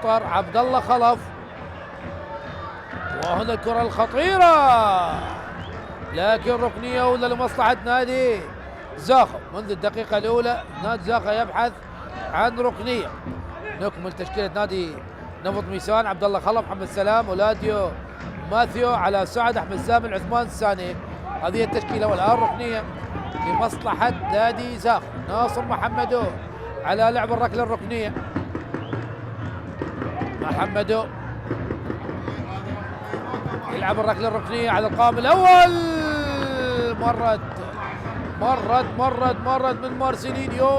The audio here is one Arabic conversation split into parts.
عبد الله خلف، وهنا الكرة الخطيرة لكن ركنية ولا لمصلحة نادي زاخو. منذ الدقيقة الأولى نادي زاخو يبحث عن ركنية. نكمل تشكيلة نادي نفط ميسان: عبد الله خلف، محمد سلام، اولاديو ماثيو، على سعد، احمد سامي، عثمان الساني. هذه التشكيلة، والآن ركنية لمصلحة نادي زاخو. ناصر محمدو على لعب الركلة الركنية. محمدو يلعب الركلة الركنية على القائم الأول. مرت من مارسيلينيو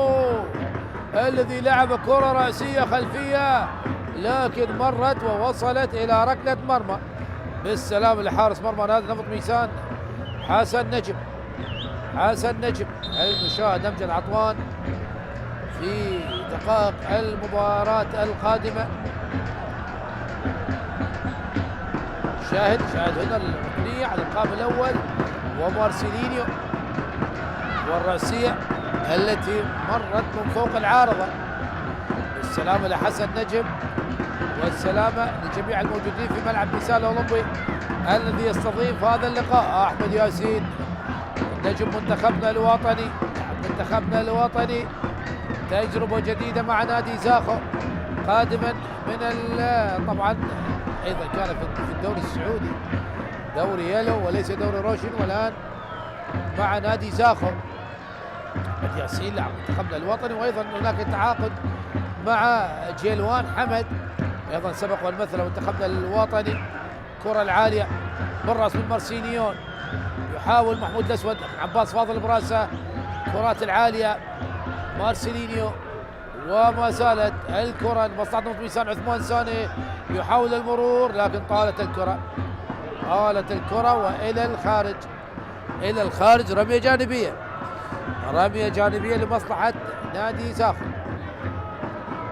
الذي لعب كرة رأسية خلفية، لكن مرت ووصلت إلى ركلة مرمى. بالسلام لحارس مرمى نادي نفط ميسان حسن نجم. المشاهد أمجد عطوان في دقائق المباراة القادمة. شاهد هنا الركنية على القائم الأول، ومارسيلينيو والرأسية التي مرت من فوق العارضة. السلامة لحسن نجم، والسلامة لجميع الموجودين في ملعب ميسان الأولمبي الذي يستضيف هذا اللقاء. أحمد ياسين نجم منتخبنا الوطني، تجربة جديدة مع نادي زاخو قادما من طبعا ايضا كان في الدوري السعودي، دوري يلو وليس دوري روشن، والان مع نادي زاخو. احمد ياسين لاعب منتخبنا الوطني، وايضا هناك تعاقد مع جيلوان حمد ايضا سبق والمثل منتخبنا الوطني. كرة العالية بالراس من مارسينيون، يحاول محمود الاسود، عباس فاضل براسه. كرات العالية مارسيلينيو، وما زالت الكرة لمصلحة نفط ميسان. عثمان ساني يحاول المرور، لكن طالت الكرة وإلى الخارج. رمية جانبية لمصلحة نادي زاخو.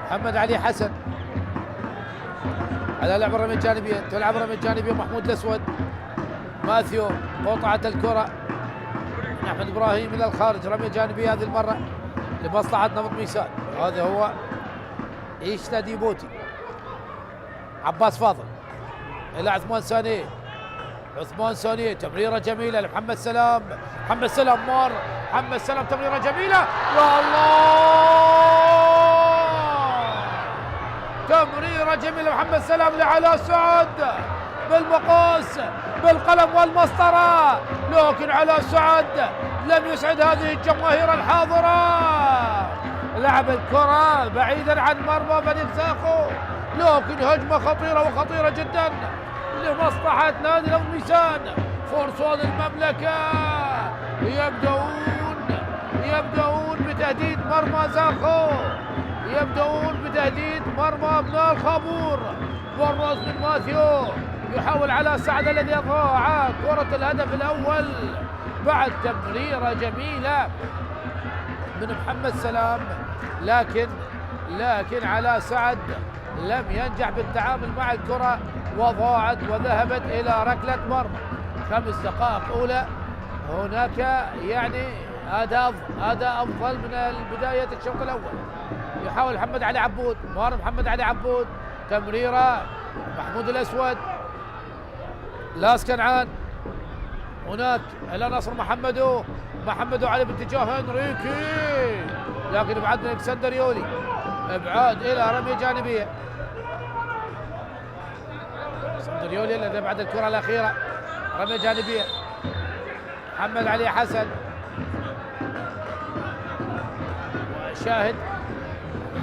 محمد علي حسن على لعب الرمية الجانبية، تلعب الرمية الجانبية محمود الأسود. ماثيو قطعت الكرة من أحمد إبراهيم إلى الخارج. رمية جانبية هذه المرة لمصلحة نفط ميسان، هذا هو إيشتا ديبوتي. عباس فاضل إلى عثمان ساني، تمريرة جميلة لمحمد سلام. تمريرة جميلة، يا الله، تمريرة جميلة محمد سلام لعلاء سعد بالمقاس بالقلم والمسطرة، لكن علاء سعد لم يسعد هذه الجماهير الحاضرة. لعب الكرة بعيدا عن مرمى بني زاخو، لكن هجمة خطيرة جدا لمصلحة نادي نفط ميسان. فرصان المملكة يبدأون بتهديد مرمى زاخو، مرمى ابناء الخابور. والراس من ماثيو، يحاول على سعد الذي أضاع كرة الهدف الأول بعد تمريرة جميلة من محمد سلام، لكن على سعد لم ينجح بالتعامل مع الكرة، وضاعت وذهبت إلى ركلة مرمى. 5 دقائق أولى، هناك يعني أداء أفضل من بداية الشوط الأول. يحاول محمد علي عبود، تمريرة محمود الأسود، لاس كنعان، هناك إلى نصر محمدو علي باتجاه هنريكي، لكن ابعاد من الكسندر يولي، ابعاد الى رمية جانبية. الكسندر يولي الذي بعد الكرة الأخيرة، رمية جانبية. محمد علي حسن، وشاهد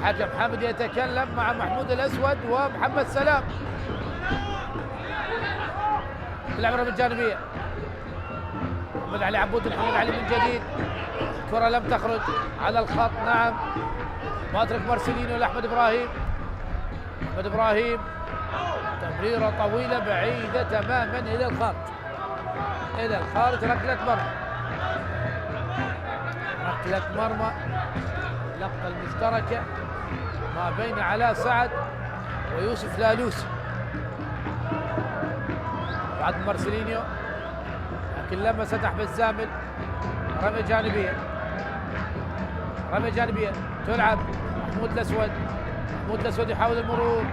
حكم حامد يتكلم مع محمود الأسود ومحمد سلام. تلعب رمية جانبية، محمد علي عبود، محمد علي من جديد، الكرة لم تخرج على الخط. نعم، ماترك مارسيلينيو لأحمد إبراهيم، تمريرة طويلة بعيدة تماما إلى الخارج. ركلة مرمى، لقطة المشتركة ما بين علاء سعد ويوسف لالوسي. بعد مارسيلينيو، لكن لمست أحمد زامل. رمية جانبية، تلعب محمود الأسود، محمود الاسود يحاول المرور،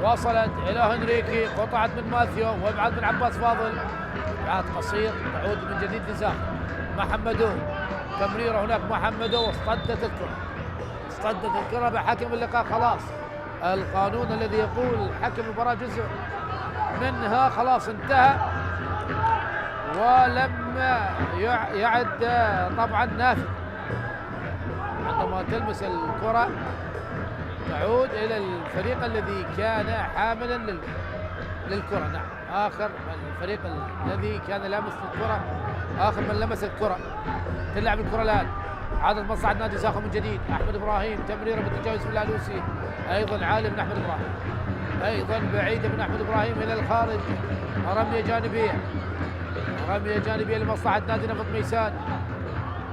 وصلت الى هنريكي، قطعت من ماثيو وابعاد من عباس فاضل، ابعاد قصير تعود من جديد لزاخ. محمدو تمريره هناك، محمدو واصطدت الكره، اصطدت الكره بحكم اللقاء. خلاص القانون الذي يقول حكم المباراه جزء منها خلاص انتهى، ولم يعد طبعا نافذ. عندما تلمس الكره تعود الى الفريق الذي كان حاملا للكره. نعم، اخر الفريق الذي كان لامس الكره، اخر من لمس الكره. تلعب الكره الان، عادت مصلحه نادي زاخو من جديد. احمد ابراهيم تمريره باتجاه يوسف الالوسي، ايضا عالي من احمد ابراهيم، ايضا بعيده من احمد ابراهيم الى الخارج. رميه جانبيه، رميه جانبيه لمصلحه نادي نفط ميسان.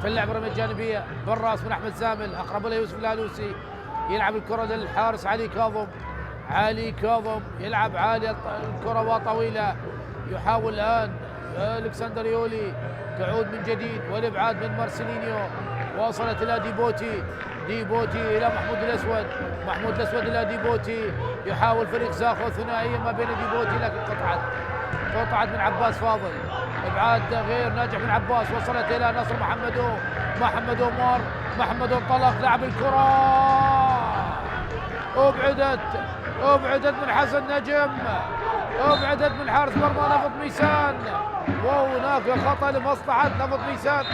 تلعب رميه جانبيه بالراس من احمد زامل، اقرب له يوسف الالوسي، يلعب الكره للحارس علي كاظم. علي كاظم يلعب عالي الكره وطويله، يحاول الان الكسندر يولي، تعود من جديد والابعاد من مارسيلينيو، وصلت الى ديبوتي، ديبوتي الى محمود الاسود، محمود الاسود الى ديبوتي. يحاول فريق زاخو ثنائيا ما بين ديبوتي، لكن قطعت من عباس فاضل، ابعاد غير ناجح من عباس. وصلت الى نصر محمدو، محمدو مر، محمدو انطلق، لعب الكره، ابعدت من حسن نجم، ابعدت من حارس مرمى نفط ميسان، وهناك خطا لمصلحه نفط ميسان،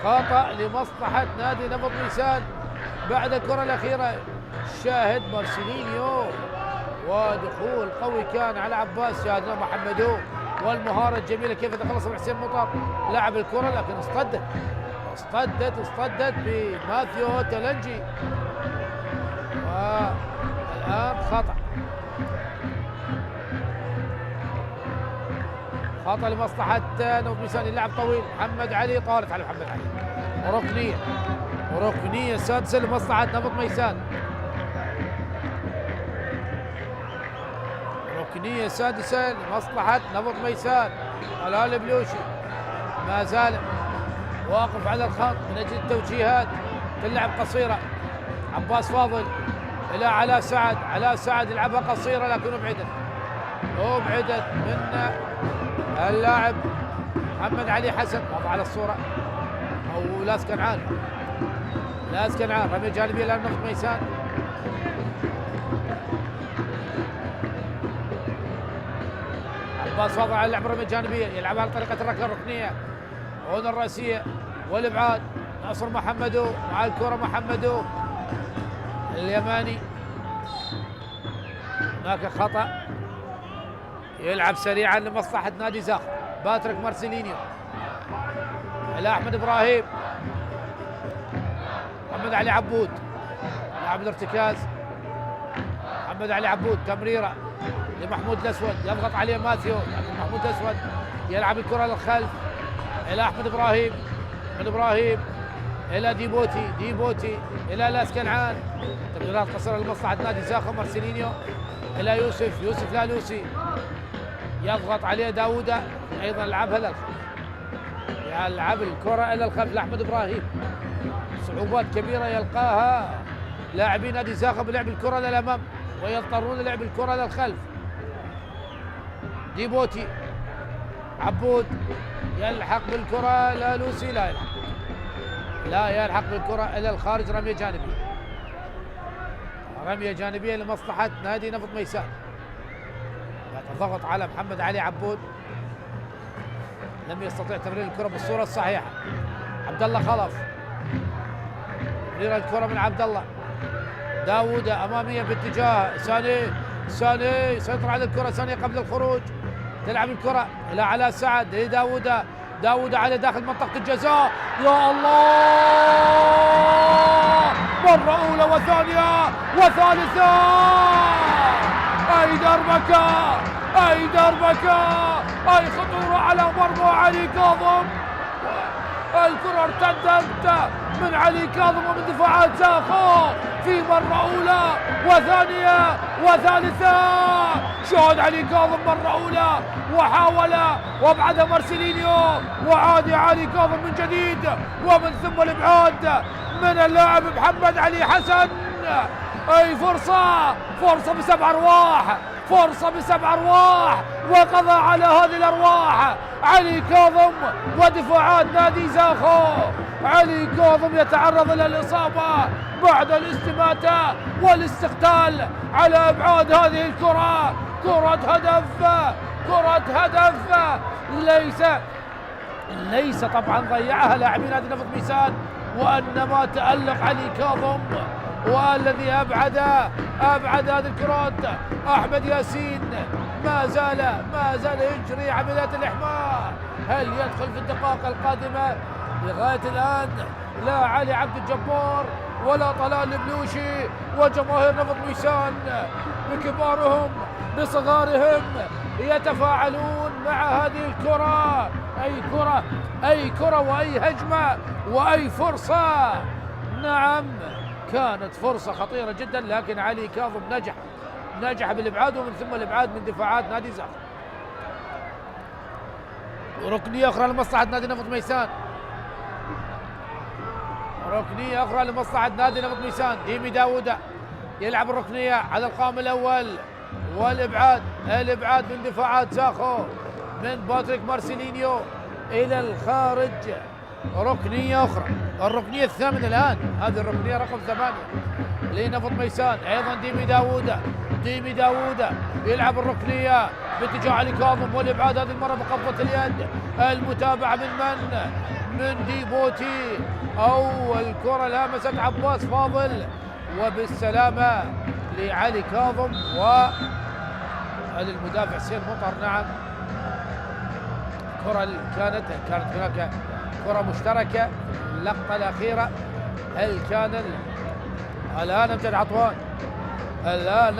خطا لمصلحه نادي نفط ميسان بعد الكره الاخيره. شاهد مارسيلينيو، ودخول قوي كان على عباس. شاهدنا محمدو والمهاره الجميله كيف تخلص من حسين مطر، لعب الكره لكن اصطدت بماثيو تلنجي، والان خطا لمصلحه نفط ميسان. اللعب طويل، محمد علي، طارت على محمد علي، ركنيه سادسه لمصلحه نفط ميسان، ركنيه سادسه لمصلحه نفط ميسان. الان البلوشي ما زال واقف على الخط من اجل التوجيهات. تلعب قصيره، عباس فاضل الى علاء سعد، علاء سعد يلعبها قصيره لكن ابعدت من اللاعب محمد علي حسن. وضع على الصوره او لاس كنعان، رميه جانبيه الان نفط ميسان. عباس فاضل على اللعب رميه جانبيه، يلعبها على طريقه الركله الركنيه هنا الراسيه والابعاد. ناصر محمدو مع الكره، محمدو اليماني، هناك خطا، يلعب سريعا لمصلحه نادي زاخو. باتريك مارسيلينيو الى احمد ابراهيم، محمد علي عبود لاعب الارتكاز، محمد علي عبود تمريره لمحمود الاسود، يضغط عليه ماثيو، لكن محمود الاسود يلعب الكره للخلف الى احمد ابراهيم، الى ديبوتي الى لاس كنعان. تمريرات قصيره لمصلحه نادي زاخو. مارسيلينيو الى يوسف لالوسي، يضغط عليه داوود، ايضا يلعبها للخلف، يلعب الكره الى الخلف لاحمد ابراهيم. صعوبات كبيره يلقاها لاعبين نادي زاخو بلعب الكره للامام، ويضطرون للعب الكره للخلف. ديبوتي، عبود يلحق بالكره، لالوسي لا يلحق بالكره الى الخارج. رميه جانبيه لمصلحه نادي نفط ميسان. ضغط على محمد علي عبود، لم يستطيع تمرير الكره بالصوره الصحيحه. عبد الله خلف، تمرير الكره من عبد الله. داوود اماميه باتجاه ساني يسيطر على الكره. ساني قبل الخروج، تلعب الكره الى علاء سعد داوود على داخل منطقه الجزاء. يا الله، مره اولى وثانيه وثالثه، اي دربكه، اي خطوره على مرمى علي كاظم. الكره ارتدت من علي كاظم ومن دفاعات زاخو في مرة أولى وثانية وثالثة. شاهد علي كاظم مرة أولى وحاول وابعدها مارسيلينيو، وعاد علي كاظم من جديد، ومن ثم الابعاد من اللاعب محمد علي حسن. اي فرصة، فرصة بسبع ارواح، فرصة بسبع ارواح، وقضى على هذه الارواح علي كاظم ودفاعات نادي زاخو. علي كاظم يتعرض الى الاصابة بعد الاستماتة والاستقتال على ابعاد هذه الكرة. كرة هدف، كرة هدف، ليس طبعا ضيعها لاعبين نادي نفط ميسان، وانما تألق علي كاظم، والذي ابعد هذه الكرات احمد ياسين ما زال يجري عمليات الاحماء. هل يدخل في الدقائق القادمة؟ لغاية الان لا علي عبد الجبار ولا طلال البلوشي وجماهير نفط ميسان بكبارهم بصغارهم يتفاعلون مع هذه الكرة. أي كرة وأي هجمة وأي فرصة. نعم كانت فرصة خطيرة جدا، لكن علي كاظم نجح بالإبعاد، ومن ثم الإبعاد من دفاعات نادي زاخو. ركنية أخرى لمصلحة نادي نفط ميسان، ركنية أخرى لمصلحة نادي نفط ميسان. ديمي داوودة يلعب الركنية على القائم الأول، والإبعاد من دفاعات زاخو من باتريك مارسيلينيو إلى الخارج. ركنية أخرى، الركنية الثامنة الآن، هذه الركنية رقم 8 لنفط ميسان. أيضا ديمي داوودة يلعب الركنية باتجاه علي كاظم، والإبعاد هذه المرة بقبضة اليد. المتابعة من ديبوتي، أو الكرة لامست عباس فاضل، وبالسلامة لعلي كاظم وللمدافع سير مطر. نعم كرة كانت هناك كرة مشتركة في اللقطة الأخيرة. هل كان الآن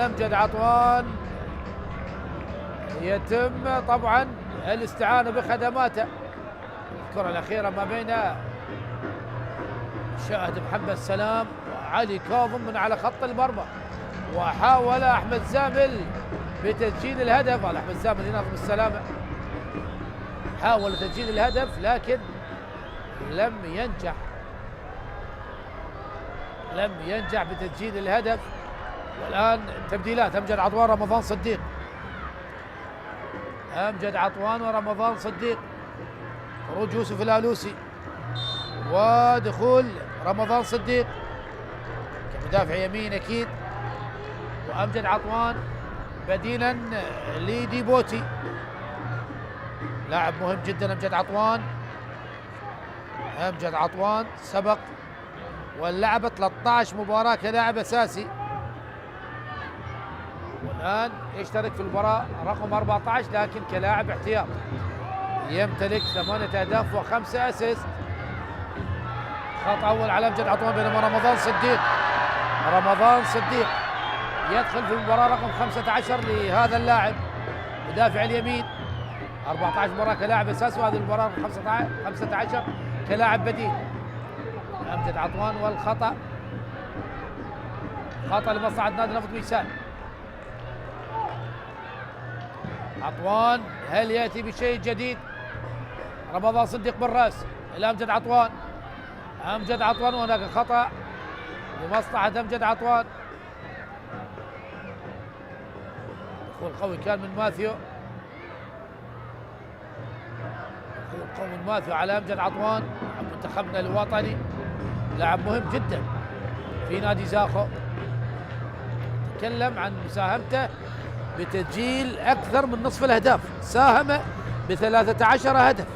أمجد عطوان يتم طبعا الاستعانة بخدماته. الكرة الأخيرة ما بين شاهد محمد سلام وعلي كاظم من على خط المرمى، وحاول أحمد زامل بتسجيل الهدف. أحمد زامل ينظم السلامة، حاول تسجيل الهدف لكن لم ينجح بتسجيل الهدف. والآن تبديلات: أمجد عطوان، رمضان صديق، خروج يوسف الآلوسي ودخول رمضان صديق كمدافع يمين أكيد، وأمجد عطوان بديلا لديبوتي، لاعب مهم جدا. أمجد عطوان سبق واللعب 13 مباراة كلاعب أساسي، والآن يشترك في المباراة رقم 14 لكن كلاعب احتياط. يمتلك 8 أهداف و5 أسيست. خط أول على أمجد عطوان، بينما رمضان صديق يدخل في المباراة رقم 15 لهذا اللاعب مدافع اليمين. 14 مباراة كلاعب أساسي، وهذه المباراة رقم 15 كلاعب بديل. أمجد عطوان، والخطأ لمصلحة نادي نفط ميسان. عطوان هل يأتي بشيء جديد؟ رمضان صديق بالرأس إلى أمجد عطوان، وهناك خطأ لمصلحة أمجد عطوان. دخول قوي كان من ماثيو، على أمجد عطوان، منتخبنا الوطني، لاعب مهم جدا في نادي زاخو. تكلم عن مساهمته بتسجيل أكثر من نصف الأهداف، ساهم ب13 هدف،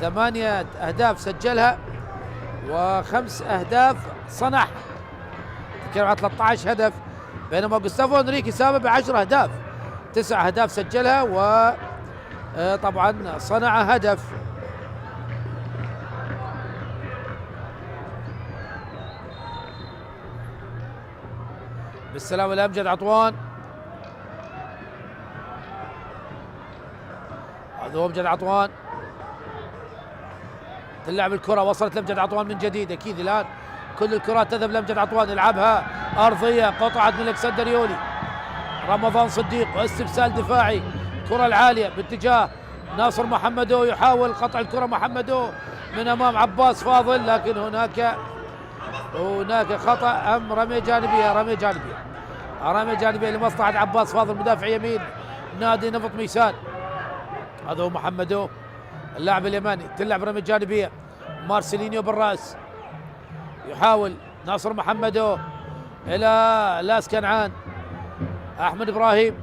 8 أهداف سجلها و5 أهداف صنعها، تكلم عن 13 هدف. بينما جوستافو انريكي ساهم ب10 أهداف، 9 أهداف سجلها وطبعا صنع هدف. بالسلامة لأمجد عطوان، هذا هو أمجد عطوان. تلعب الكرة، وصلت لأمجد عطوان من جديد، أكيد الآن كل الكرات تذهب لأمجد عطوان، يلعبها أرضية، قطعت من الكسندر يولي. رمضان صديق واستبسال دفاعي، كرة العالية باتجاه ناصر محمدو، يحاول قطع الكرة محمدو من أمام عباس فاضل، لكن هناك هناك خطأ أم رمية جانبية؟ رمية جانبية لمصلحة عباس فاضل مدافع يمين نادي نفط ميسان. هذا هو محمدو اللاعب اليماني، تلعب رمية جانبية، مارسيلينيو بالراس يحاول ناصر محمدو إلى لاس كنعان، أحمد إبراهيم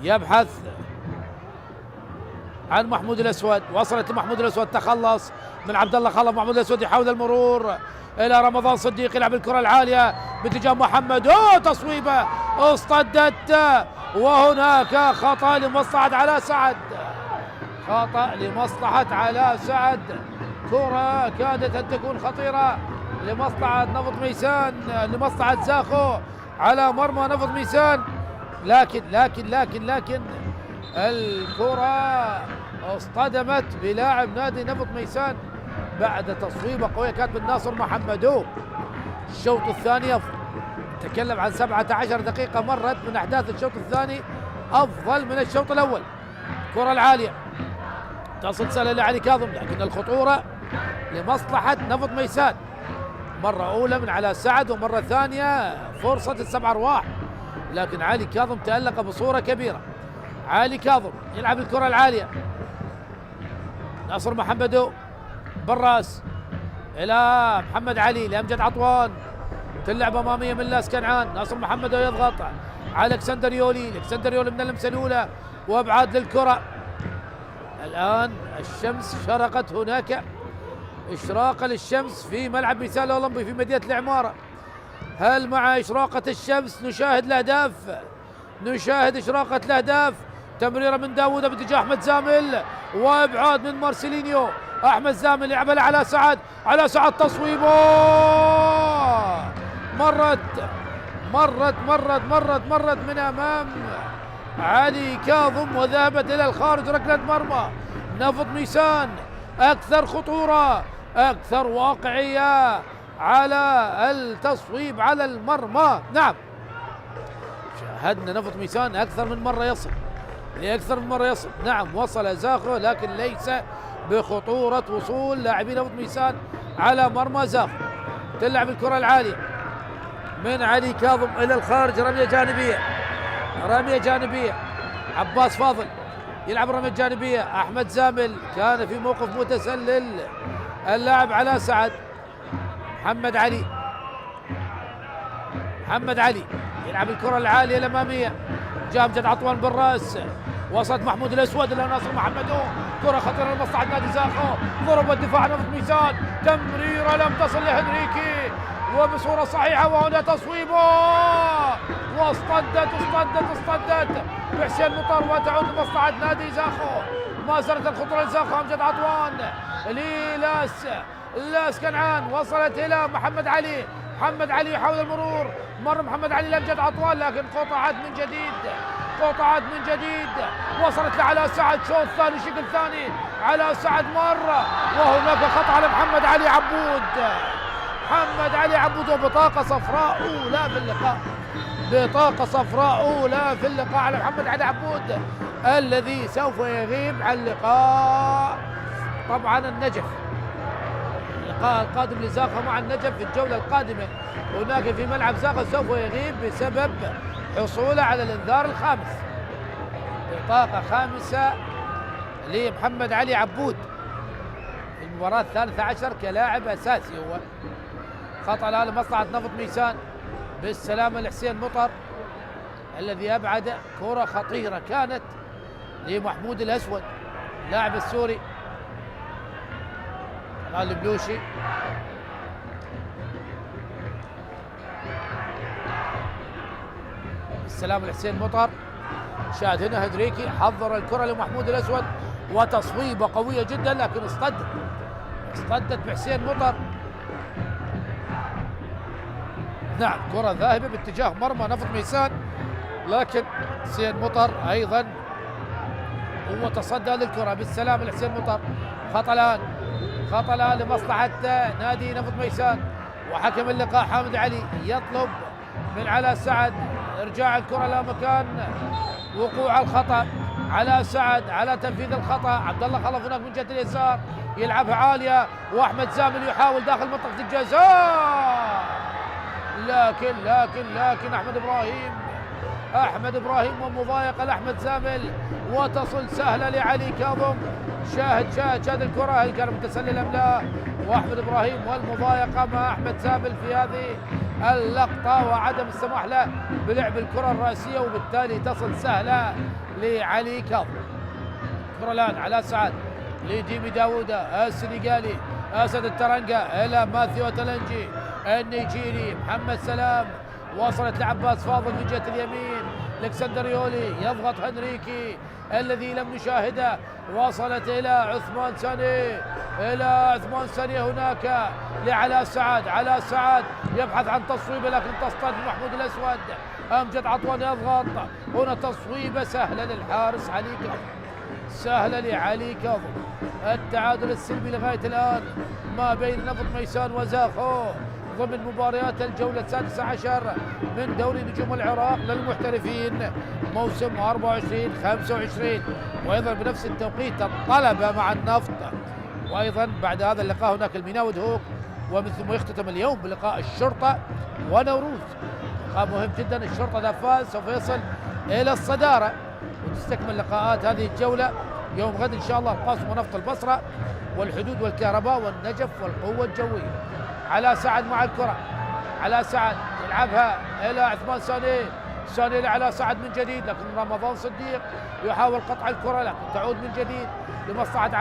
يبحث عن محمود الأسود، وصلت لمحمود الأسود، تخلص من عبد الله خلف. محمود الأسود يحاول المرور إلى رمضان صديق، يلعب الكرة العالية باتجاه محمد، تصويبة اصطدت، وهناك خطأ لمصلحة علاء سعد، علاء سعد. كرة كادت أن تكون خطيرة لمصلحة نفط ميسان، لمصلحة زاخو على مرمى نفط ميسان، لكن الكرة اصطدمت بلاعب نادي نفط ميسان بعد تصويبة قوية كانت من ناصر محمدو. الشوط الثاني نتكلم عن 17 دقيقة مرت من أحداث الشوط الثاني أفضل من الشوط الأول. الكرة العالية تصل سهلة لعلي كاظم، لكن الخطورة لمصلحة نفط ميسان، مرة أولى من علاء سعد ومرة ثانية فرصة السبع أرواح، لكن علي كاظم تألق بصورة كبيرة. علي كاظم يلعب الكرة العالية، ناصر محمدو بالراس إلى محمد علي لأمجد عطوان، تلعب أمامية من لاس كنعان، ناصر محمدو يضغط على الكسندر يولي من اللمسة الأولى وأبعاد للكرة. الآن الشمس شرقت، هناك إشراقة للشمس في ملعب ميسان الأولمبي في مدينة العمارة. هل مع إشراقة الشمس نشاهد الأهداف؟ نشاهد إشراقة الأهداف. تمريرة من داوود باتجاه أحمد زامل، وإبعاد من مارسيلينيو. أحمد زامل يلعبها على سعد، تصويبه مرت من أمام علي كاظم وذهبت إلى الخارج، ركلة مرمى نفط ميسان، أكثر خطورة، أكثر واقعية على التصويب على المرمى. نعم، شاهدنا نفط ميسان أكثر من مرة يصل، نعم وصل زاخو لكن ليس بخطورة وصول لاعبين نفط ميسان على مرمى زاخو. تلعب الكرة العالية من علي كاظم إلى الخارج، رمية جانبية، عباس فاضل يلعب رمية جانبية، أحمد زامل كان في موقف متسلل، اللاعب علاء سعد. محمد علي يلعب الكرة العالية الأمامية، جاء أمجد عطوان بالرأس، وصلت محمود الأسود إلى ناصر محمدو، كرة خطيرة لمصلحة نادي زاخو، ضرب الدفاع نفط ميسان، تمريرة لم تصل لهنريكي وبصورة صحيحة، وهنا تصويبه واصطدت بحسين مطر، وتعود لمصلحة نادي زاخو. ما زالت الخطورة لزاخو، أمجد عطوان لاس كنعان، وصلت إلى محمد علي يحاول المرور، مر محمد علي لأمجد عطوان لكن قطعت من جديد، وصلت لعلاء سعد، شوط ثاني شكل ثاني، علاء سعد مرة، وهناك خطأ على محمد علي عبود، وبطاقة صفراء أولى في اللقاء على محمد علي عبود الذي سوف يغيب عن اللقاء. طبعا اللقاء القادم لزاخو مع النجف في الجولة القادمة هناك في ملعب زاخو سوف يغيب بسبب حصوله على الانذار الخامس. بطاقة خامسة لمحمد علي عبود في المباراة الثالثة عشر كلاعب أساسي. هو خطأ الآن لمصلحة نفط ميسان، بالسلامة لحسين مطر الذي أبعد كرة خطيرة كانت لمحمود الأسود لاعب السوري. الآن البلوشي بالسلامة لحسين مطر، شاهد هنا هدريكي حضر الكرة لمحمود الأسود وتصويبة قوية جدا لكن اصطدت بحسين مطر. نعم كرة ذاهبة باتجاه مرمى نفط ميسان، لكن حسين مطر أيضا هو تصدى للكرة. بالسلامة لحسين مطر، خطأ الآن لمصلحة نادي نفط ميسان، وحكم اللقاء حامد علي يطلب من علاء سعد ارجاع الكرة إلى مكان وقوع الخطأ. علاء سعد على تنفيذ الخطأ، عبد الله خلف هناك من جهة اليسار، يلعبها عالية، وأحمد زامل يحاول داخل منطقة الجزاء، لكن أحمد إبراهيم ومضايقة لأحمد زامل، وتصل سهلة لعلي كاظم. شاهد الكرة، هل كان متسلل أم لا؟ وأحمد إبراهيم والمضايقة مع أحمد زامل في هذه اللقطة، وعدم السماح له بلعب الكرة الرأسية، وبالتالي تصل سهلة لعلي كاظم. الكرة الآن على سعد لديمي داوودة السنغالي، أسد الترنجة إلى ماثيو تلنجي النيجيري، محمد سلام، وصلت لعباس فاضل في جهة اليمين، الكسندر يولي يضغط هنريكي الذي لم نشاهده، وصلت إلى عثمان ساني، هناك لعلاء سعد، علاء سعد يبحث عن تصويبه لكن تصطاد محمود الأسود، أمجد عطوان يضغط، هنا تصويبه سهلة للحارس لعلي كاظم. التعادل السلبي لغاية الآن ما بين نفط ميسان وزاخو ضمن مباريات الجولة 16 من دوري نجوم العراق للمحترفين موسم 24-25، وأيضا بنفس التوقيت الطلبة مع النفط. وأيضا بعد هذا اللقاء هناك الميناء ودهوك، ومن ثم يختتم اليوم بلقاء الشرطة ونوروز، لقاء مهم جدا. الشرطة إذا فاز سوف يصل إلى الصدارة، وتستكمل لقاءات هذه الجولة يوم غد إن شاء الله القاسم ونفط البصرة والحدود والكهرباء والنجف والقوة الجوية. علاء سعد مع الكرة، علاء سعد يلعبها إلى عثمان ساني لعلاء سعد من جديد، لكن رمضان صديق يحاول قطع الكرة، لكن تعود من جديد لمصلحة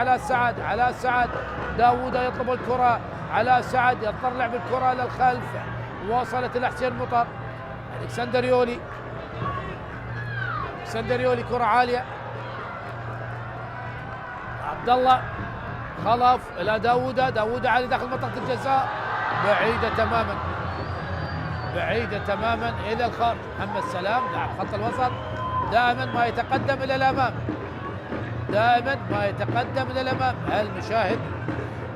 علاء سعد، داوود يطلب الكرة، علاء سعد يضطر لعب الكرة للخلف، وصلت إلى حسين مطر، الكسندر يولي كرة عالية، عبد الله خلف إلى داوود علي داخل منطقة الجزاء، بعيدة تماما إلى الخارج. محمد سلام لاعب خط الوسط دائما ما يتقدم إلى الأمام،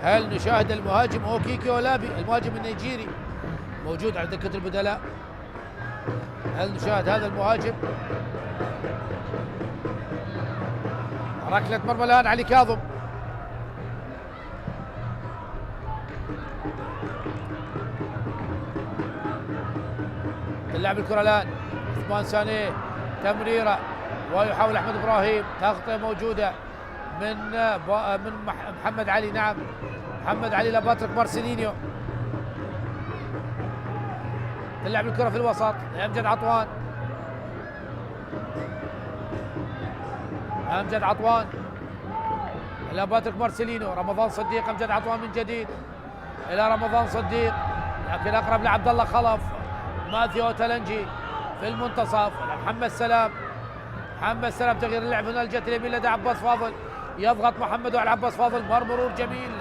هل نشاهد المهاجم أوكيكي أولابي المهاجم النيجيري موجود على دكة البدلاء؟ هل نشاهد هذا المهاجم؟ ركلة مرمى الآن علي كاظم، تلعب الكرة الآن عثمان ساني، تمريرة ويحاول أحمد إبراهيم، تغطية موجودة من محمد علي، نعم محمد علي لباتريك مارسيلينيو، تلعب الكرة في الوسط أمجد عطوان إلى باتريك مارسيلينيو، رمضان صديق، أمجد عطوان من جديد إلى رمضان صديق، لكن أقرب لعبد الله خلف، ماثيو تلنجي في المنتصف، محمد سلام تغيير اللعب هنا لجهة اليمين لدى عباس فاضل، يضغط محمد على عباس فاضل، مرور جميل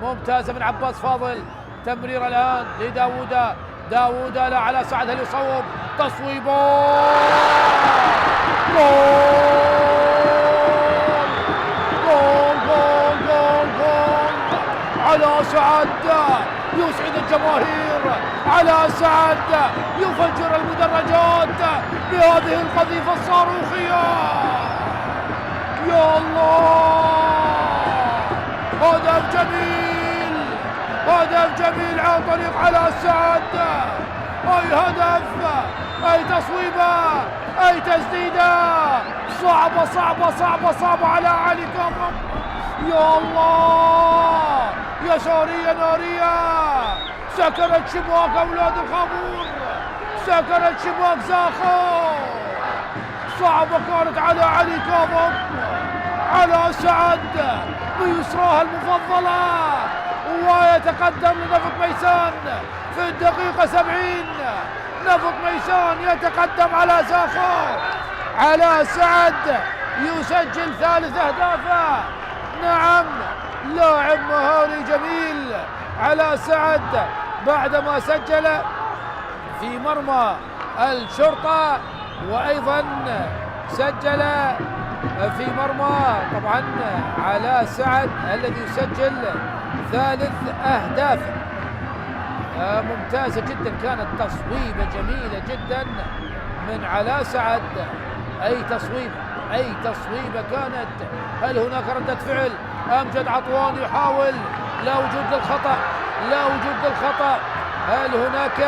ممتازة من عباس فاضل، تمرير الآن داوود لا على سعد، هل يصوب؟ تصويبه جول على سعد، يسعد الجماهير، على سعد يفجر المدرجات بهذه القذيفة الصاروخية، يا الله، هدف جميل عن طريق على سعد، أي هدف، أي تصويبة، أي تسديدة صعبة على علي كاظم، يا الله، يسارية نارية، سكرت شباك أولاد الخابور، سكرت شباك زاخو، صعبة كانت على علي كاظم، على سعد بيسراها المفضلة، ويتقدم لنفط ميسان في الدقيقة 70، نفط ميسان يتقدم على زاخو، على سعد يسجل ثالث أهدافه، نعم لاعب مهاري جميل على سعد بعدما سجل في مرمى الشرطة، وأيضا سجل في مرمى طبعا على سعد الذي يسجل ثالث أهدافه. ممتازة جدا كانت، تصويبة جميلة جدا من علاء سعد، أي تصويبة كانت. هل هناك ردة فعل؟ أمجد عطوان يحاول، لا وجود للخطأ، لا وجود للخطأ. هل هناك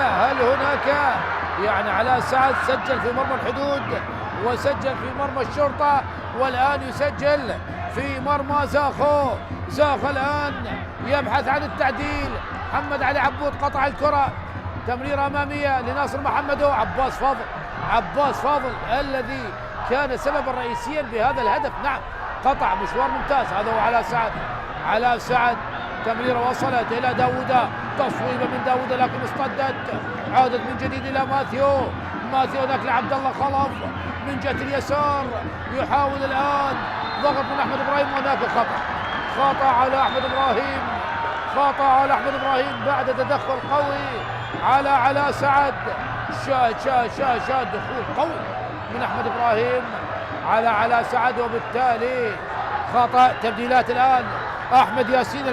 يعني علاء سعد سجل في مرمى الحدود وسجل في مرمى الشرطة، والآن يسجل في مرمى زاخو. زاخو الآن يبحث عن التعديل. محمد علي عبود قطع الكرة، تمريرة أمامية لناصر محمدو. عباس فاضل الذي كان سببا رئيسيا بهذا الهدف. نعم، قطع مشوار ممتاز. هذا هو علاء سعد. تمريرة وصلت إلى داوودة، تصويبة من داوودة لكن اصطدت، عادت من جديد إلى ماثيو هناك لعبد الله خلف من جهة اليسار، يحاول الآن ضغط من أحمد إبراهيم، وهناك خطأ على أحمد إبراهيم بعد تدخل قوي على علاء سعد. شاهد دخول قوي من أحمد إبراهيم على علاء سعد، وبالتالي خطأ. تبديلات الآن، أحمد ياسين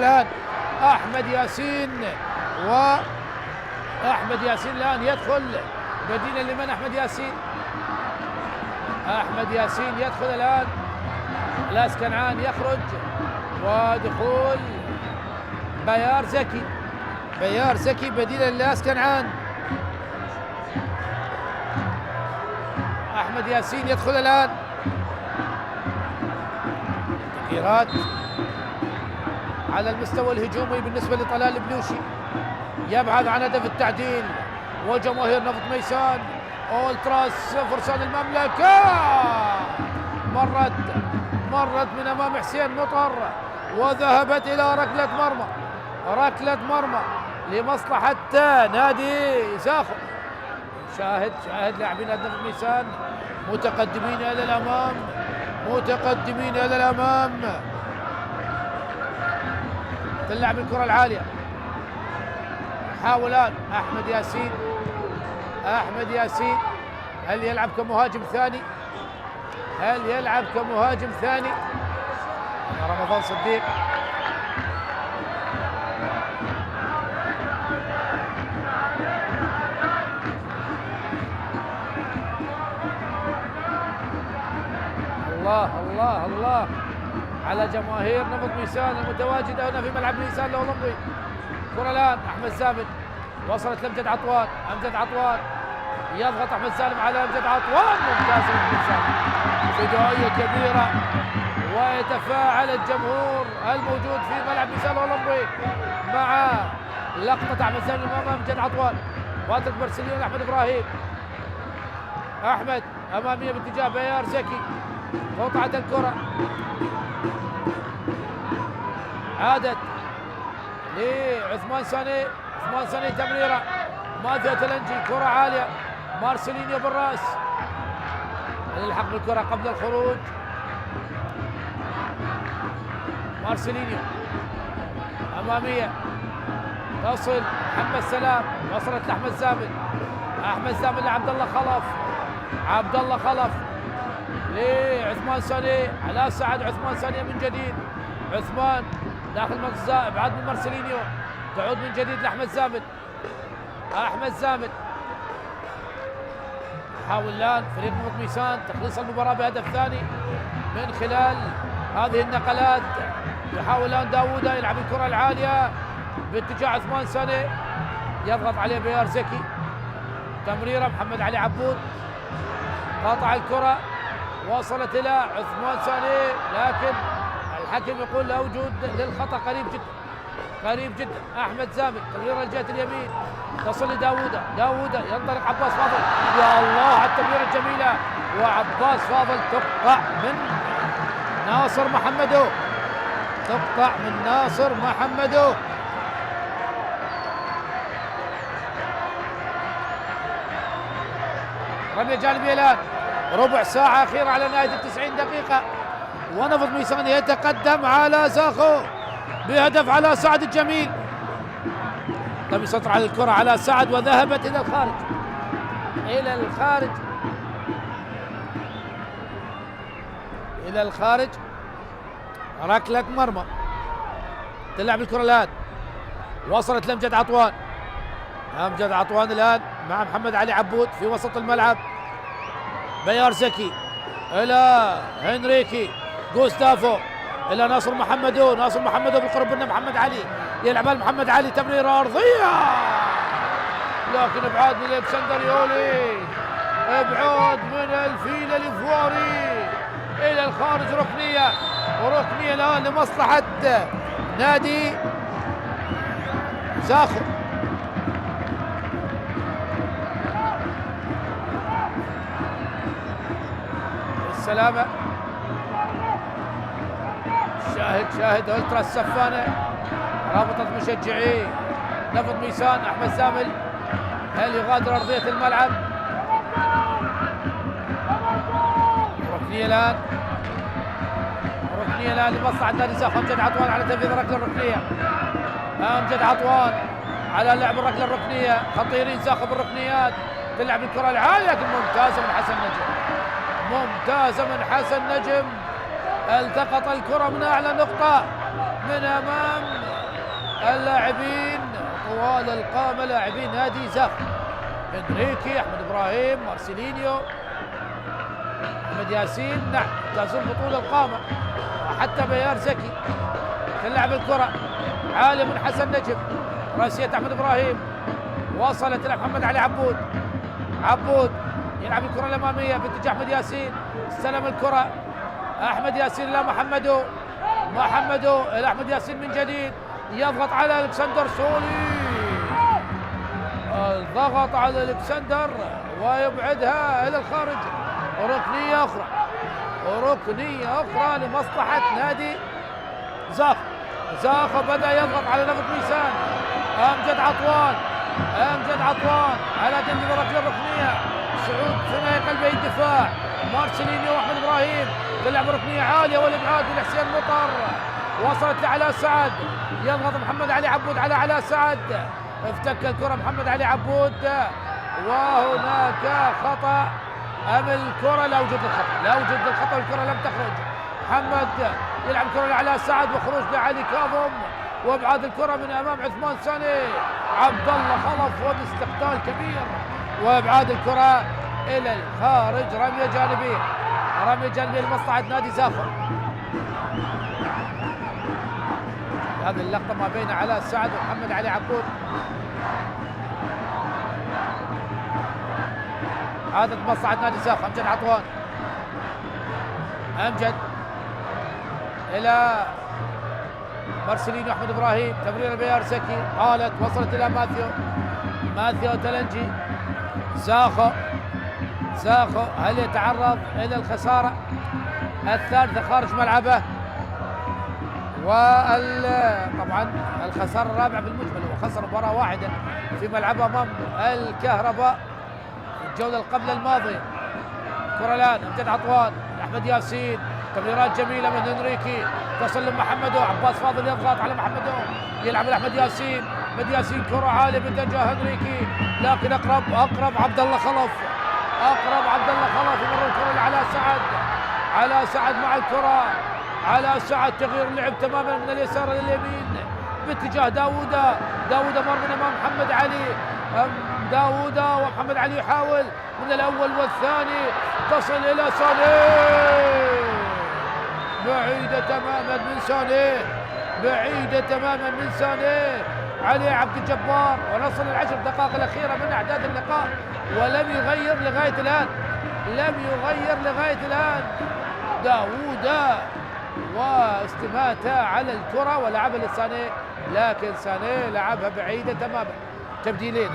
الآن يدخل بديلا لمن؟ أحمد ياسين يدخل الآن. لاس كنعان يخرج، ودخول بيار زكي بديلا للاس كنعان. أحمد ياسين يدخل الآن. تغييرات على المستوى الهجومي بالنسبة لطلال البلوشي، يبحث عن هدف التعديل، وجماهير نفط ميسان أولتراس فرسان المملكة مرت من أمام حسين مطر وذهبت إلى ركلة مرمى لمصلحة نادي زاخو. شاهد لاعبين نفط ميسان متقدمين إلى الأمام. تلعب الكرة العالية، حاولان أحمد ياسين هل يلعب كمهاجم ثاني؟ رمضان صديق الله على جماهير نفط ميسان المتواجدة هنا في ملعب ميسان الأولمبي. كرة الآن أحمد زابد، وصلت لأمجد عطوان. يضغط أحمد سالم على أمجد عطوان، ممتاز أحمد سالم، فدائية كبيرة، ويتفاعل الجمهور الموجود في ملعب ميسان الأولمبي مع لقطة أحمد سالم أمام أمجد عطوان. واترك برسليون أحمد إبراهيم. أحمد أمامية باتجاه بيار زكي، قطعت الكرة، عادت لعثمان ساني تمريرة، ماثيو تلنجي، كرة عالية، مارسيلينيو بالراس، يلحق بالكرة قبل الخروج. مارسيلينيو أمامية تصل محمد سلام، وصلت لأحمد زامل. أحمد زامل لعبد الله خلف لعثمان ساني، علاء سعد، عثمان ساني من جديد، عثمان داخل منطقة ابعاد من مارسيلينيو، تعود من جديد لأحمد زامل. يحاول الآن فريق نفط ميسان تخليص المباراة بهدف ثاني من خلال هذه النقلات. يحاول الآن داوودة يلعب الكرة العالية باتجاه عثمان ساني، يضغط عليه بيار زكي، تمريرة محمد علي عبود، قاطع الكرة، وصلت إلى عثمان ساني، لكن الحكم يقول لا وجود للخطأ قريب جدا. أحمد زامل، تمريرة لجهة اليمين، تصل لداوودة، ينطلق عباس فاضل، يا الله على التمريرة الجميلة، وعباس فاضل تقطع من ناصر محمدو. رمية جانبية الآن، ربع ساعة أخيرة على نهاية 90 دقيقة، ونفط ميسان يتقدم على زاخو بهدف على سعد الجميل. لم يسيطر على الكرة على سعد، وذهبت إلى الخارج. ركلة مرمى، تلعب الكرة الآن، وصلت لأمجد عطوان الآن مع محمد علي عبود في وسط الملعب. بيار زكي إلى هنريكي، غوستافو الى ناصر محمدو، ناصر محمدو بالقرب منه محمد علي، يلعب محمد علي تمريره ارضيه لكن ابعاد من الكسندر يولي، ابعاد من الفيل الفواري الى الخارج، ركنيه وركنيه الان لمصلحه نادي زاخو. السلامه شاهد الترا السفانه، رابطه مشجعي نفض ميسان احمد زامل، هل يغادر ارضيه الملعب؟ ركنيه الان لمصلحه نادي زاخو. امجد عطوان على تنفيذ الركله الركنيه، امجد عطوان على لعب الركله الركنيه، خطيرين زاخو بالركنيات، تلعب الكره العاليه لكن ممتازه من حسن نجم، ممتازه من حسن نجم، التقط الكره من اعلى نقطه من امام اللاعبين طوال القامه لاعبين نادي زاخو، انريكي، احمد ابراهيم، مارسيلينيو، احمد ياسين، نعم تزول بطول القامه، وحتى بيار زكي. تلعب الكره عاليه من حسن نجم، راسيه احمد ابراهيم، وصلت الى محمد علي عبود يلعب الكره الاماميه باتجاه احمد ياسين، استلم الكره احمد ياسين الى محمدو الى احمد ياسين من جديد، يضغط على الكسندر سولي، الضغط على الكسندر ويبعدها الى الخارج، ركنيه اخرى لمصلحه نادي زاخو بدا يضغط على نفط ميسان، امجد عطوان على تنفيذ الركله الركنيه، سعود ثنائي قلبي الدفاع، مارسيلينيو واحمد ابراهيم، تلعب ركنيه عاليه والابعاد من حسين مطر، وصلت لعلاء سعد، يضغط محمد علي عبود على علاء سعد، افتك الكره محمد علي عبود، وهناك خطا ام الكره لا وجد الخطا، والكره لم تخرج. محمد يلعب كره لعلاء سعد وخروج لعلي كاظم، وابعاد الكره من امام عثمان ساني، عبد الله خلف وباستقتال كبير، وابعاد الكره الى الخارج، رميه جانبيه لمصلحه نادي زاخو. هذه اللقطه ما بين علاء سعد ومحمد علي عبود، هذا مصلحه نادي زاخو. امجد الى مارسيلينيو احمد ابراهيم، تمرير بيار زكي، قالت وصلت الى ماثيو تلنجي. زاخو هل يتعرض الى الخساره الثالثه خارج ملعبه؟ طبعا الخساره الرابعه بالمجمل، وخسر مباراه واحده في ملعبه امام الكهرباء الجوله قبل الماضيه. كره الان امجد عطوان، احمد ياسين، تمريرات جميله من انريكي، تصل لمحمدو، عباس فاضل يضغط على محمدو، يلعب لاحمد ياسين، كره عاليه باتجاه انريكي، لكن اقرب عبد الله خلف، يمر الكره لعلاء سعد مع الكره، علاء سعد تغيير اللعب تماما من اليسار لليمين باتجاه داوودة مر من امام محمد علي، ومحمد علي يحاول من الاول والثاني، تصل الى ساني، بعيدة تماما من ساني، علي عبد الجبار، ونصل العشر دقائق الأخيرة من أعداد اللقاء ولم يغير لغاية الآن داوود، واستماته على الكرة ولعبها لساني، لكن ساني لعبها بعيدة تماما. تبديلين،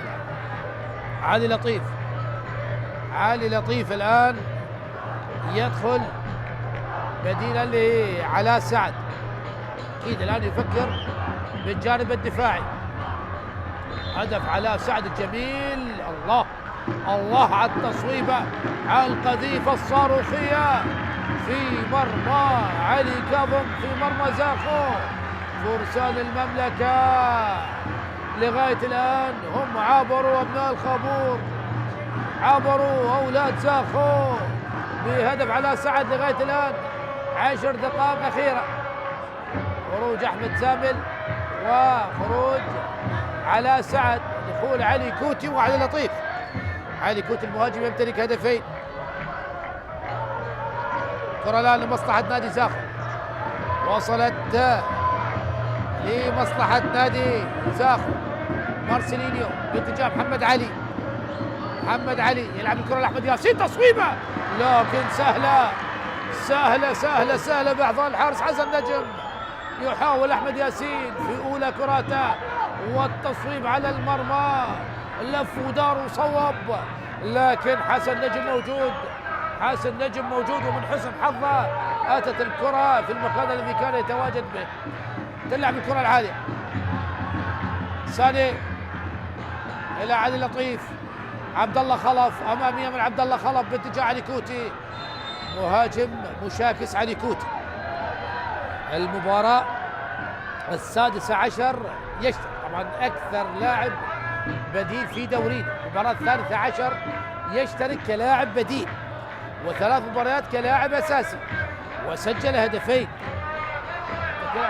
علي لطيف الآن يدخل بديلا لعلاء سعد، اكيد الان يفكر بالجانب الدفاعي. هدف علاء سعد الجميل، الله على التصويبه، على القذيفه الصاروخيه في مرمى علي كاظم، في مرمى زاخو. فرسان المملكه لغايه الان هم عبروا، ابناء الخابور عبروا، اولاد زاخو بهدف علاء سعد لغايه الان 10 دقائق اخيره. خروج احمد زامل وخروج علاء سعد، دخول علي كوتي وعلي لطيف. علي كوتي المهاجم يمتلك هدفين. كرة الان لمصلحة نادي زاخو، وصلت لمصلحة نادي زاخو. مارسيلينيو باتجاه محمد علي. محمد علي يلعب الكرة لأحمد ياسين، تصويبة لكن سهلة سهلة سهلة سهلة بإحضان الحارس حسن نجم. يحاول أحمد ياسين في أولى كراته والتصويب على المرمى، لف ودار وصوب، لكن حسن نجم موجود. حسن نجم موجود، ومن حسن حظه أتت الكرة في المكان الذي كان يتواجد به. تلعب الكرة العالية، ساني إلى علي لطيف. عبد الله خلف أمامية من عبد الله خلف باتجاه علي كوتي، مهاجم مشاكس علي كوتي. المباراة السادسة عشر يشترك طبعا أكثر لاعب بديل في دورينا. المباراة الثالثة عشر يشترك كلاعب بديل، وثلاث مباريات كلاعب أساسي، وسجل هدفين.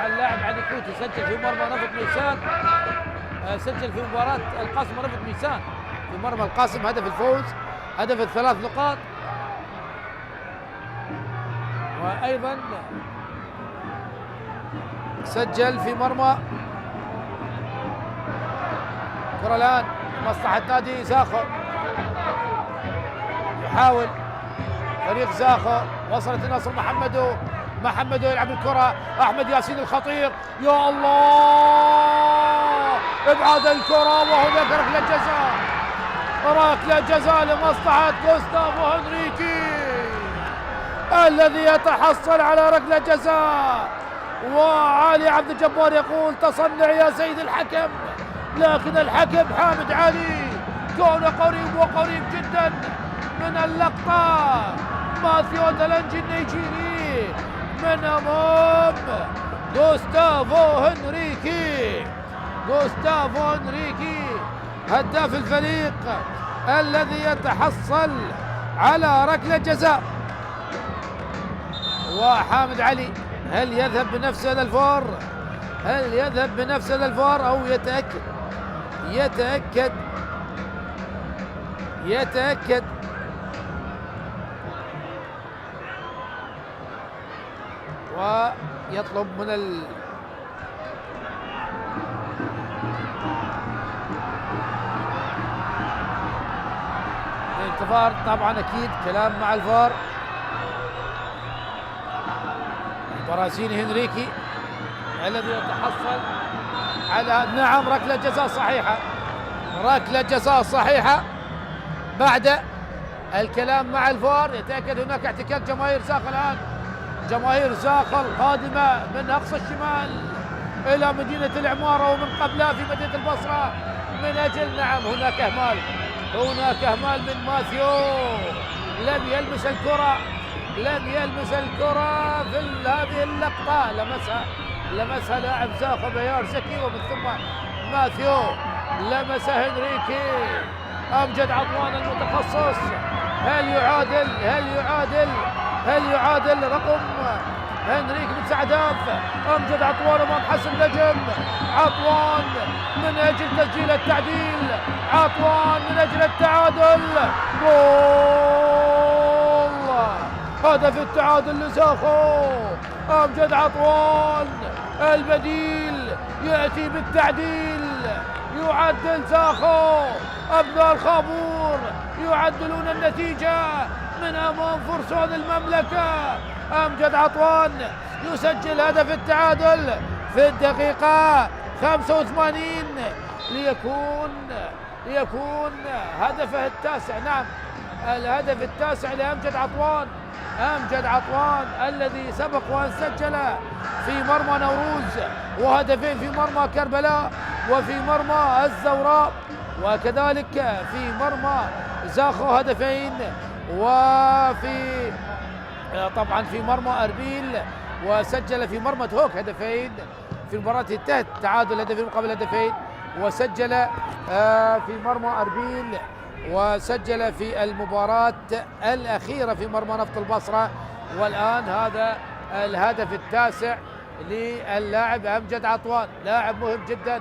اللاعب علي كوتي سجل في مرمى نفط ميسان، سجل في مباراة القاسم نفط ميسان في مرمى القاسم هدف الفوز، هدف الثلاث نقاط. وأيضا سجل في مرمى كرة الآن مصلحة نادي زاخو. يحاول فريق زاخو، وصلت لناصر محمدو يلعب الكرة. أحمد ياسين الخطير، يا الله ابعاد الكرة، وهناك ركلة جزاء، ركلة جزاء لمصلحة غوستافو هنريكي الذي يتحصل على ركلة جزاء. وعلي عبد الجبار يقول تصنع يا سيد الحكم، لكن الحكم حامد علي كونه قريب جدا من اللقطة. ماثيو دلنجي النيجيري من أمام غوستافو هنريكي هداف الفريق الذي يتحصل على ركلة جزاء. وحامد علي هل يذهب بنفسه للفار؟ هل يذهب بنفسه للفار أو يتأكد ويطلب من الانتظار. طبعا أكيد كلام مع الفار. البرازيلي هنريكي الذي يتحصل على نعم ركلة جزاء صحيحة بعد الكلام مع الفار. يتأكد هناك احتكاك جماهير زاخو الآن، جماهير زاخو القادمة من أقصى الشمال إلى مدينة العمارة ومن قبلها في مدينة البصرة من أجل نعم هناك إهمال من ماثيو. لم يلمس الكرة في هذه اللقطة، لمسها لاعب زاخو بيار زكي، ومن ثم ماثيو لمس هنريكي. أمجد عطوان المتخصص، هل يعادل رقم هنريكي من سعداف؟ أمجد عطوان أمام حسن نجم. عطوان من أجل تسجيل التعديل، عطوان من أجل التعادل. جول! هدف التعادل لزاخو. أمجد عطوان البديل يأتي بالتعديل، يعدل زاخو. أبناء الخابور يعدلون النتيجة من أمام فرسان المملكة. أمجد عطوان يسجل هدف التعادل في الدقيقة 85 ليكون هدفه التاسع. نعم، الهدف التاسع لأمجد عطوان. أمجد عطوان الذي سبق وأن سجل في مرمى نوروز، وهدفين في مرمى كربلاء وفي مرمى الزوراء، وكذلك في مرمى زاخو هدفين، وفي طبعا في مرمى أربيل، وسجل في مرمى هوك هدفين في المباراة انتهت تعادل هدفين مقابل هدفين، وسجل في مرمى أربيل، وسجل في المباراة الأخيرة في مرمى نفط البصرة. والآن هذا الهدف التاسع للاعب أمجد عطوان، لاعب مهم جدا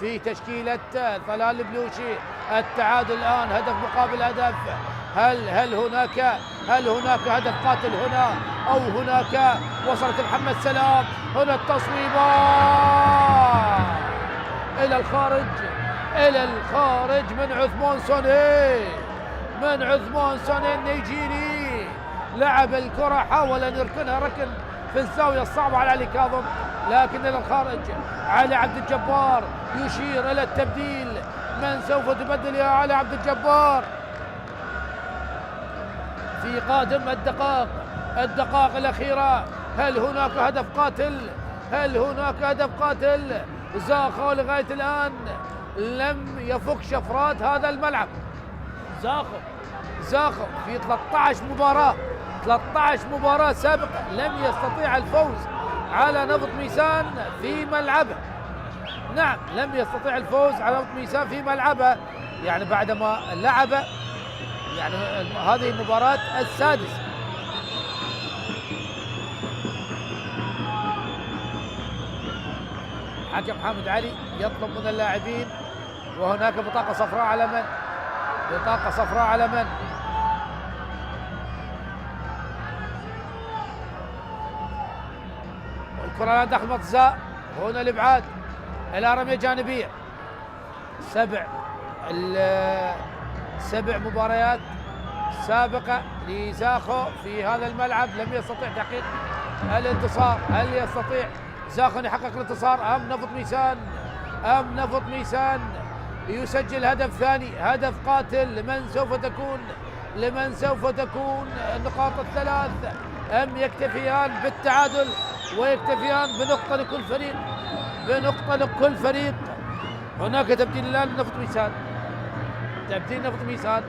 في تشكيلة طلال البلوشي. التعادل الآن هدف مقابل هدف. هل هناك هدف قاتل هنا، أو هناك وصلت محمد سلام هنا التصويبة إلى الخارج، إلى الخارج من عثمان سوني، من عثمان سوني النيجيري. لعب الكرة، حاول أن يركنها ركن في الزاوية الصعبة على علي كاظم، لكن إلى الخارج. علي عبد الجبار يشير إلى التبديل. من سوف تبدل يا علي عبد الجبار في قادم الدقائق الأخيرة؟ هل هناك هدف قاتل؟ هل هناك هدف قاتل؟ زاخو لغاية الآن لم يفك شفرات هذا الملعب. زاخو في 13 مباراة سابقة لم يستطيع الفوز على نفط ميسان في ملعبه. نعم، لم يستطيع الفوز على نفط ميسان في ملعبه، يعني بعدما لعب يعني هذه المباراة السادسة. حكم حامد علي يطلب من اللاعبين، وهناك بطاقة صفراء على من؟ بطاقة صفراء على من؟ والكرة الآن داخل منطقة، هنا الإبعاد إلى رمية جانبية. 7 مباريات سابقة لزاخو في هذا الملعب لم يستطيع تحقيق الانتصار. هل يستطيع زاخو أن يحقق الانتصار أم نفط ميسان يسجل هدف ثاني، هدف قاتل؟ لمن سوف تكون النقاط الثلاث؟ أم يكتفيان بالتعادل ويكتفيان بنقطة لكل فريق؟ هناك تبديل الآن لنفط ميسان، تبديل نفط ميسان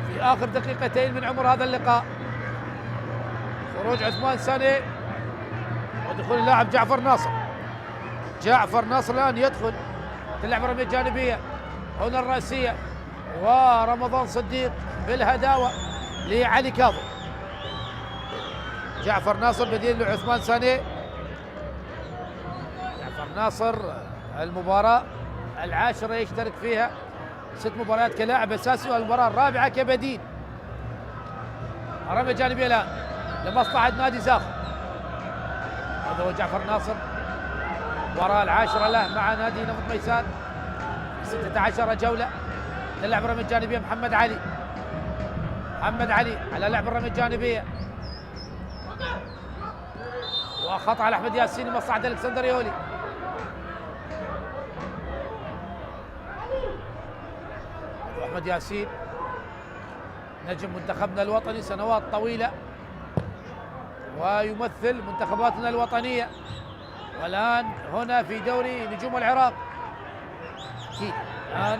في آخر دقيقتين من عمر هذا اللقاء. خروج عثمان ساني ودخول اللاعب جعفر ناصر الآن يدخل، تلعب رمية جانبية هنا الرأسية، ورمضان صديق بالهداوة لعلي كاظم. جعفر ناصر بديل لعثمان ساني. جعفر ناصر المباراة العاشرة يشترك فيها، 6 مباريات كلاعب أساسي، والمباراة الرابعة كبديل. رمية جانبية الآن لمصلحة نادي زاخو. هذا هو جعفر ناصر، المباراة العاشرة له مع نادي نفط ميسان، 16 جولة. تلعب رمية جانبية محمد علي على لعب الرمية الجانبية، وخطأ على أحمد ياسين لمصلحة الكسندر يولي. أحمد ياسين نجم منتخبنا الوطني سنوات طويلة، ويمثل منتخباتنا الوطنية، والآن هنا في دوري نجوم العراق. أكيد الآن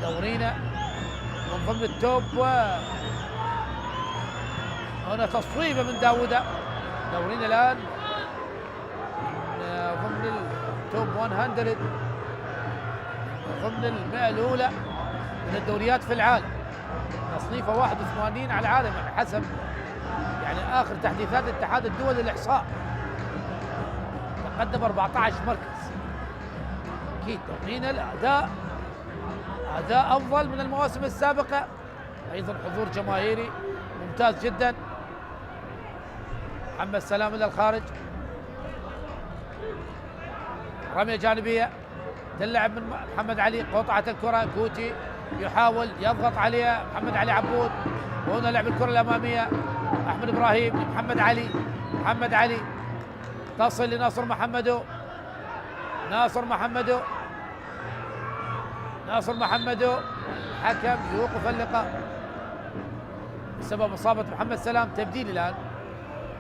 دورينا من ضمن التوب، هنا تصويبة من داوودة. دورينا الآن ضمن التوب 100، ضمن 100 الأولى من الدوريات في العالم، تصنيفه 81 على العالم حسب يعني آخر تحديثات الاتحاد الدولي للإحصاء. تقدم 14 مركز. أكيد دورينا الأداء أفضل من المواسم السابقة، أيضا حضور جماهيري ممتاز جدا. محمد سلام إلى الخارج، رمية جانبية تلعب من محمد علي، قطعة الكرة كوتي يحاول يضغط عليها محمد علي عبود، وهنا لعب الكرة الأمامية أحمد إبراهيم لمحمد علي، تصل لناصر محمدو. حكم يوقف اللقاء بسبب إصابة محمد سلام.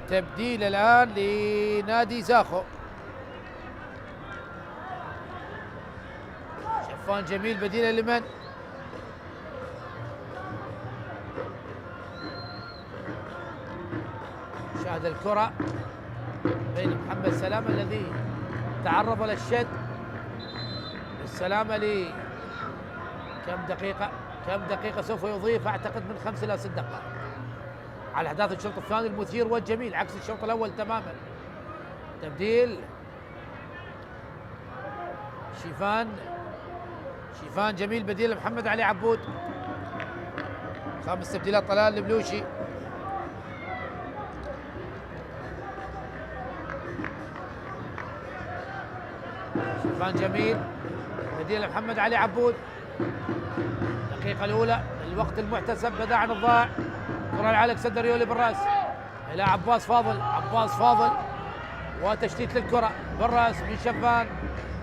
تبديل الآن لنادي زاخو. شفان جميل بديلا لمن؟ شاهد الكرة بين محمد سلام الذي تعرض للشد. السلامة لي كم دقيقة سوف يضيف؟ أعتقد من 5 إلى 6 دقائق على أحداث الشوط الثاني المثير والجميل عكس الشوط الأول تماما. تبديل شيفان جميل بديل محمد علي عبود. 5 تبديلات طلال شوفان جميل بديل محمد علي عبود. الدقيقة الأولى الوقت المحتسب بدا عن الضائع. كرة على الكسندر يولي بالراس إلى عباس فاضل. عباس فاضل وتشتيت للكرة بالراس من شفان،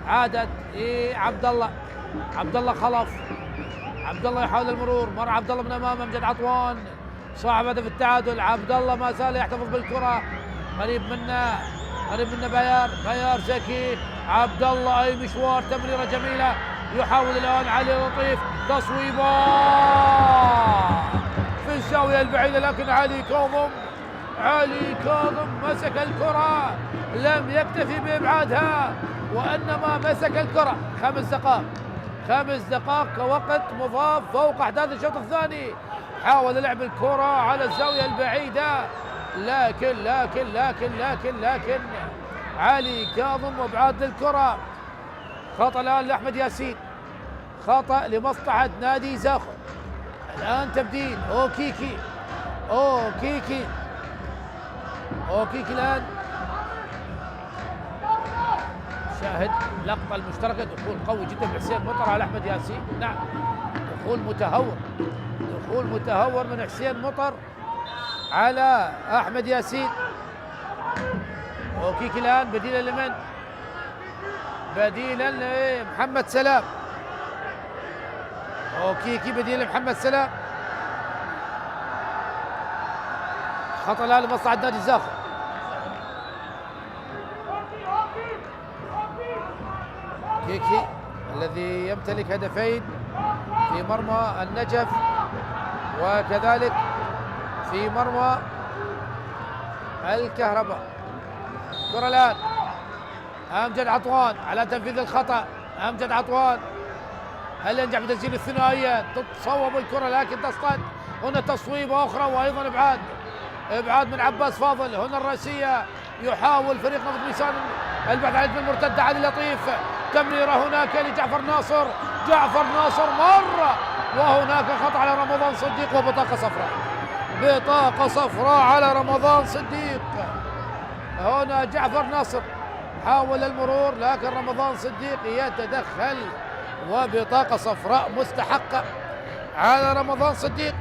عادت لعبد الله. عبد الله خلف. عبد الله يحاول المرور، مر عبد الله من امامه امجد عطوان صاحب هدف التعادل. عبد الله ما زال يحتفظ بالكرة، قريب منه بيار زكي. عبد الله اي مشوار، تمريرة جميلة يحاول الان علي لطيف تصويبه في الزاوية البعيدة، لكن علي كاظم مسك الكرة، لم يكتفي بإبعادها وإنما مسك الكرة. 5 دقائق كوقت مضاف فوق أحداث الشوط الثاني. حاول لعب الكرة على الزاوية البعيدة، لكن علي كاظم وابعاد للكرة. خطأ الآن لأحمد ياسين، خطأ لمصلحة نادي زاخو. الآن تبديل أوكيكي الآن. شاهد لقطة المشتركة، دخول قوي جدا من حسين مطر على أحمد ياسين. نعم دخول متهور من حسين مطر على أحمد ياسين. أوكيكي الآن بديلا لمن؟ بديلا لمحمد سلام. أوكيكي بديل لمحمد سلام. خطأ الآن لمصلحة نادي زاخو. كيكي الذي يمتلك هدفين في مرمى النجف وكذلك في مرمى الكهرباء. كرة الآن أمجد عطوان على تنفيذ الخطأ. أمجد عطوان هل ينجح بتسجيل الثنائية؟ تتصوب الكرة لكن تصطاد. هنا تصويبة أخرى وأيضا إبعاد من عباس فاضل. هنا الرأسية يحاول فريق نفط ميسان البحث عن الهجمة المرتدة. علي لطيف تمريرة هناك لجعفر ناصر. مرة وهناك خطأ على رمضان صديق بطاقة صفراء على رمضان صديق. هنا جعفر ناصر حاول المرور لكن رمضان صديق يتدخل وبطاقة صفراء مستحقة على رمضان صديق.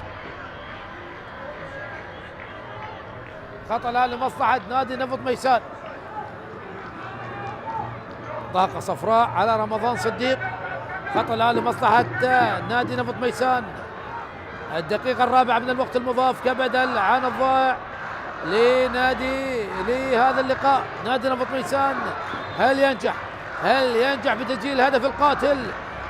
خطأ الآن لمصلحة نادي نفط ميسان. بطاقة صفراء على رمضان صديق. خطأ الآن لمصلحة نادي نفط ميسان. الدقيقة الرابعة من الوقت المضاف كبدل عن الضائع لهذا اللقاء. نادي نفط ميسان هل ينجح بتسجيل الهدف القاتل،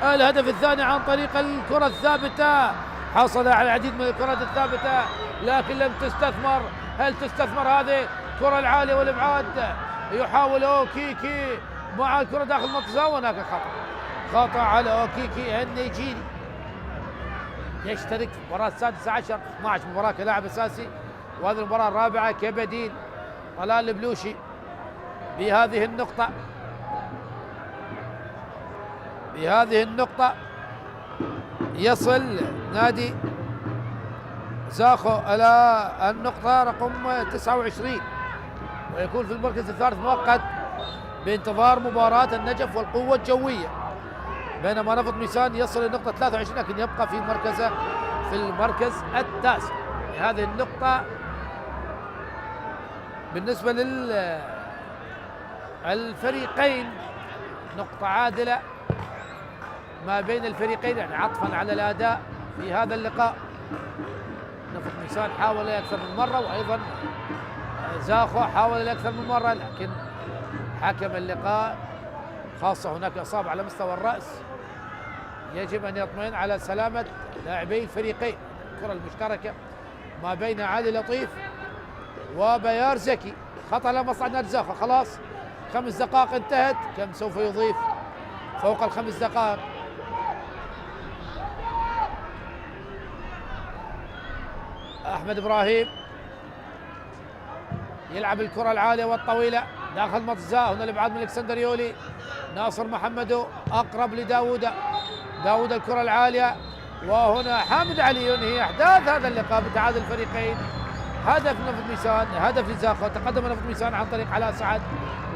الهدف الثاني عن طريق الكرة الثابتة. حصل على العديد من الكرات الثابتة لكن لم تستثمر. هل تستثمر هذه الكرة العالية والابعاد؟ يحاول أوكيكي مع الكرة داخل المنطقة. هناك خطأ على أوكيكي النيجيري، يشترك في المباراة السادسة عشر 12 مباراة كلاعب أساسي، وهذه المباراة الرابعة كبديل. طلال البلوشي بهذه النقطة يصل نادي زاخو إلى النقطة رقم 29 ويكون في المركز الثالث مؤقت بانتظار مباراة النجف والقوة الجوية، بينما نفط ميسان يصل للنقطة 23 لكن يبقى في المركز التاسع. هذه النقطة بالنسبة للفريقين نقطة عادلة ما بين الفريقين، يعني عطفا على الأداء في هذا اللقاء. نفط ميسان حاول أكثر من مرة وأيضا زاخو حاول أكثر من مرة، لكن حكم اللقاء خاصة هناك إصابة على مستوى الرأس يجب أن يطمئن على سلامة لاعبي الفريقين. الكرة المشتركة ما بين علي لطيف وبيار زكي. خطأ لمصلحة نادي زاخو. خلاص 5 دقائق انتهت. كم سوف يضيف فوق ال5 دقائق؟ أحمد إبراهيم يلعب الكرة العالية والطويلة داخل منطقة. هنا الابعاد من الكسندر يولي. ناصر محمدو أقرب لداوود. داوود الكرة العالية، وهنا حامد علي ينهي أحداث هذا اللقاء بتعادل الفريقين. هدف نفط ميسان، هدف لزاخو. تقدم نفط ميسان عن طريق علاء سعد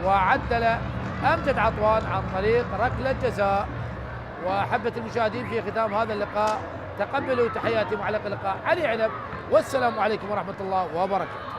وعدل أمجد عطوان عن طريق ركلة جزاء. وأحبة المشاهدين في ختام هذا اللقاء تقبلوا تحياتي معلق اللقاء علي عنب، والسلام عليكم ورحمة الله وبركاته.